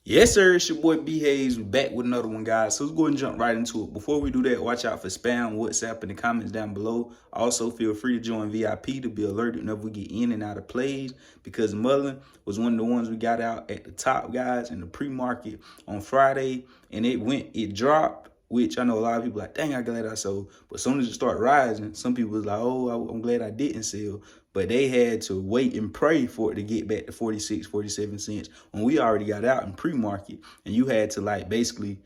Yes, sir. It's your boy B Hayes. We're back with another one, guys. So let's go ahead and jump right into it. Before we do that, watch out for spam, WhatsApp in the comments down below. Also, feel free to join VIP to be alerted whenever we get in and out of plays, because Mullen was one of the ones we got out at the top, guys, in the pre-market on Friday, and it dropped. Which I know a lot of people like, dang, I'm glad I sold. But as soon as it started rising, some people was like, oh, I'm glad I didn't sell. But they had to wait and pray for it to get back to 46, 47 cents when we already got out in pre-market. And you had to like basically,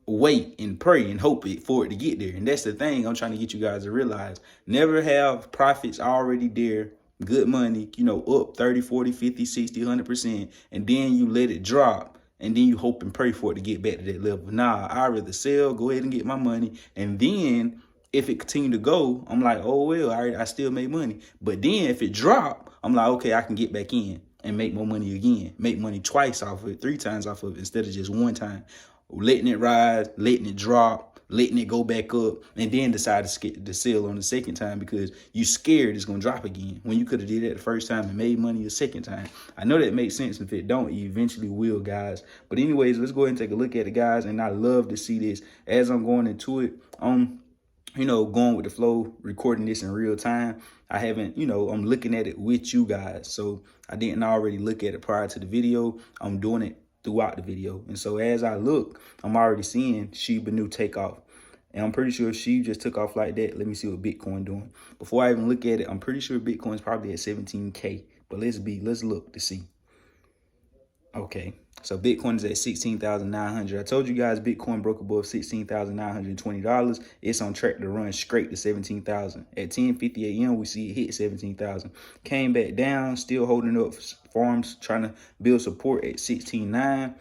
wait and pray and hope for it to get there. And that's the thing I'm trying to get you guys to realize. Never have profits already there, good money, up 30, 40, 50, 60, 100%, and then you let it drop. And then you hope and pray for it to get back to that level. Nah, I'd rather sell, go ahead and get my money. And then if it continue to go, I'm like, oh, well, I still make money. But then if it drop, I'm like, okay, I can get back in and make more money again. Make money twice off of it, 3 times off of it instead of just one time. Letting it rise, letting it drop, letting it go back up, and then decide to sell on the second time because you scared it's going to drop again when you could have did it the first time and made money the second time. I know that makes sense. If it don't, it eventually will, guys. But anyways, let's go ahead and take a look at it, guys. And I love to see this as I'm going into it. Going with the flow, recording this in real time. I haven't, I'm looking at it with you guys. So I didn't already look at it prior to the video. I'm doing it throughout the video. And so as I look, I'm already seeing Shiba Inu take off. And I'm pretty sure she just took off like that. Let me see what Bitcoin doing. Before I even look at it, I'm pretty sure Bitcoin's probably at 17K. But let's look to see. Okay, so Bitcoin is at 16,900. I told you guys Bitcoin broke above $16,920. It's on track to run straight to 17,000. At 10:50 a.m., we see it hit 17,000. Came back down, still holding up farms, trying to build support at 16.9.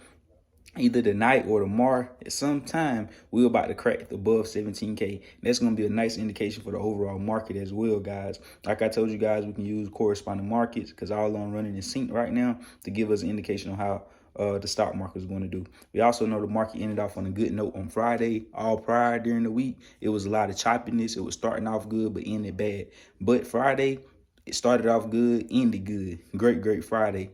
Either tonight or tomorrow, at some time, we're about to crack above 17K. That's going to be a nice indication for the overall market as well, guys. Like I told you guys, we can use corresponding markets because all of them running in sync right now to give us an indication on how the stock market is going to do. We also know the market ended off on a good note on Friday. All prior during the week, it was a lot of choppiness. It was starting off good, but ended bad. But Friday, it started off good, ended good. Great Friday.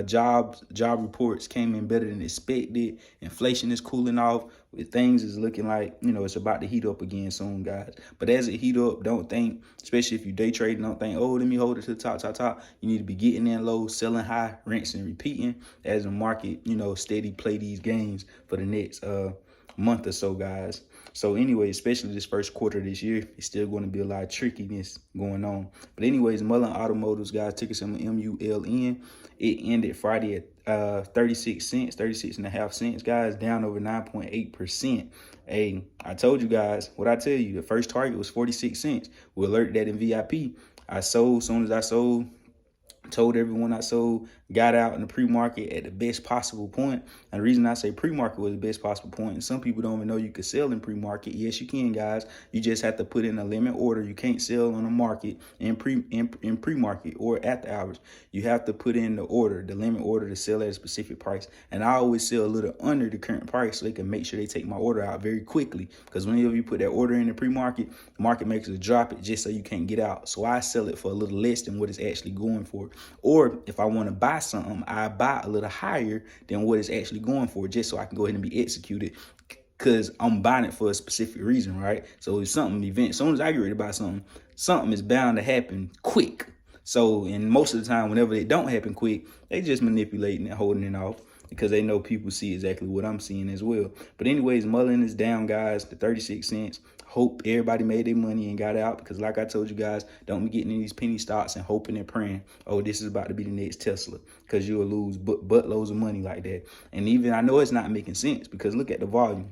Job reports came in better than expected. Inflation is cooling off. Things is looking like, it's about to heat up again soon, guys. But as it heat up, don't think, especially if you day trading, don't think, oh, let me hold it to the top. You need to be getting in low, selling high, rinsing, repeating as the market, steady play these games for the next month or so, guys. So anyway, especially this first quarter of this year, it's still going to be a lot of trickiness going on. But anyways, Mullen Automotive, guys, ticker symbol MULN. It ended Friday at 36 cents, 36.5 cents, guys, down over 9.8%. Hey, I told you guys what I tell you. The first target was 46 cents. We alerted that in VIP. I sold as soon as I sold. Told everyone I sold, got out in the pre-market at the best possible point. And the reason I say pre-market was the best possible point, and some people don't even know you could sell in pre-market. Yes, you can, guys. You just have to put in a limit order. You can't sell on the market in pre-market or at the hours. You have to put in the order, the limit order, to sell at a specific price. And I always sell a little under the current price so they can make sure they take my order out very quickly. Because whenever you put that order in the pre-market, the market makes it drop it just so you can't get out. So I sell it for a little less than what it's actually going for. Or if I want to buy something, I buy a little higher than what it's actually going for, just so I can go ahead and be executed, because I'm buying it for a specific reason, right? So if as soon as I get ready to buy something is bound to happen quick. So, and most of the time, whenever they don't happen quick, they just manipulating and holding it off because they know people see exactly what I'm seeing as well. But anyways, Mullen is down, guys, to 36 cents. Hope everybody made their money and got out, because like I told you guys, don't be getting in these penny stocks and hoping and praying, oh, this is about to be the next Tesla, because you'll lose buttloads of money like that. And even I know it's not making sense, because look at the volume.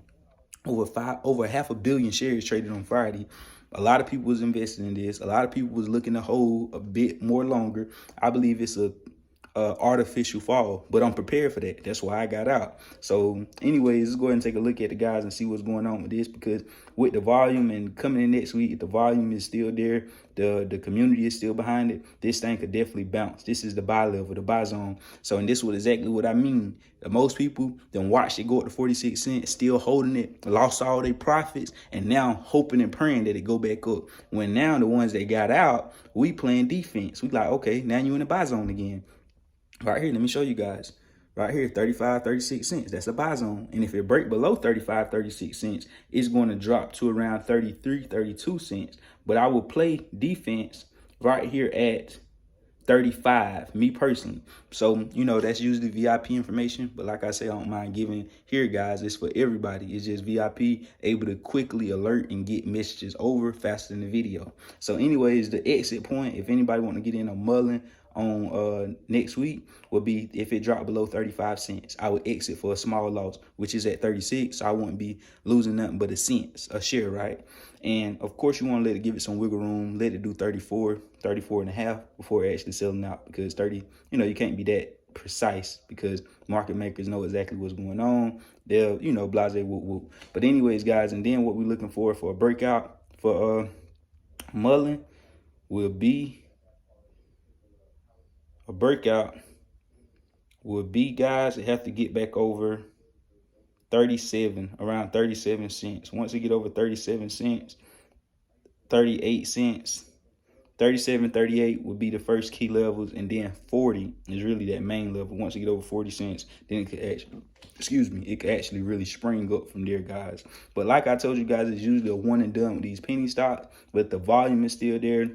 Over 500 million shares traded on Friday. A lot of people was investing in this. A lot of people was looking to hold a bit more longer. I believe it's a artificial fall, but I'm prepared for that. That's why I got out. So anyways, let's go ahead and take a look at the guys and see what's going on with this, because with the volume and coming in next week, if the volume is still there, the community is still behind it, this thing could definitely bounce. This is the buy level, the buy zone. So, and this is exactly what I mean. Most people then watched it go up to 46 cents, still holding it, lost all their profits, and now hoping and praying that it go back up. When now the ones that got out, we playing defense. We like, okay, now you in the buy zone again. Right here, let me show you guys. right here, 35, 36 cents. That's a buy zone. And if it break below 35, 36 cents, it's going to drop to around 33, 32 cents. But I will play defense right here at 35, me personally. So, you know, that's usually VIP information. But like I say, I don't mind giving here, guys. It's for everybody. It's just VIP, able to quickly alert and get messages over faster than the video. So anyways, the exit point, if anybody want to get in on Mullen on next week, will be if it dropped below 35 cents. I would exit for a small loss, which is at 36. So I wouldn't be losing nothing but a share, right? And of course, you want to give it some wiggle room, let it do 34, 34 and a half before actually selling out, because 30, you know, you can't be that precise because market makers know exactly what's going on. They'll, you know, blase whoop whoop. But anyways, guys, and then what we're looking for a breakout for Mullen will be a breakout would be, guys, it have to get back over 37, around 37 cents. Once it get over 37 cents, 38 cents, 37, 38 would be the first key levels, and then 40 is really that main level. Once you get over 40 cents, then it could actually, it could actually really spring up from there, guys. But like I told you guys, it's usually a one and done with these penny stocks, but the volume is still there.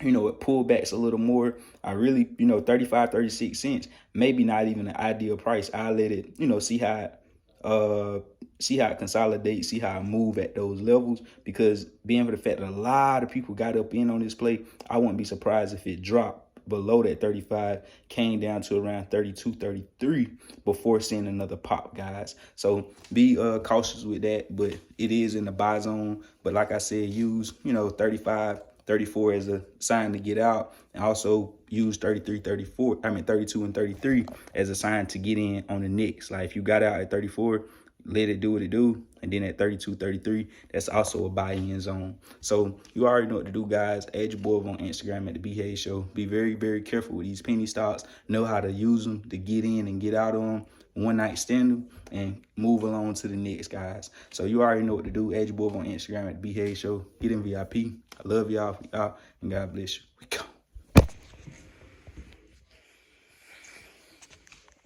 You know, it pullbacks a little more. I really, you know, 35, 36 cents, maybe not even an ideal price. I let it, you know, see how it consolidates, see how it move at those levels, because being for the fact that a lot of people got up in on this play, I wouldn't be surprised if it dropped below that 35, came down to around 32, 33 before seeing another pop, guys. So be cautious with that, but it is in the buy zone. But like I said, use, you know, 35, 34 as a sign to get out, and also use 33, 34, 32 and 33 as a sign to get in on the next. Like if you got out at 34, let it do what it do, and then at 32, 33, that's also a buy-in zone. So you already know what to do, guys. Add your boy on Instagram at the B Hayes Show. Be very, very careful with these penny stocks. Know how to use them to get in and get out on. One night stand them and move along to the next, guys. So you already know what to do. Add your boy on Instagram at the B Hayes Show. Get in VIP. I love y'all, and God bless you. We go.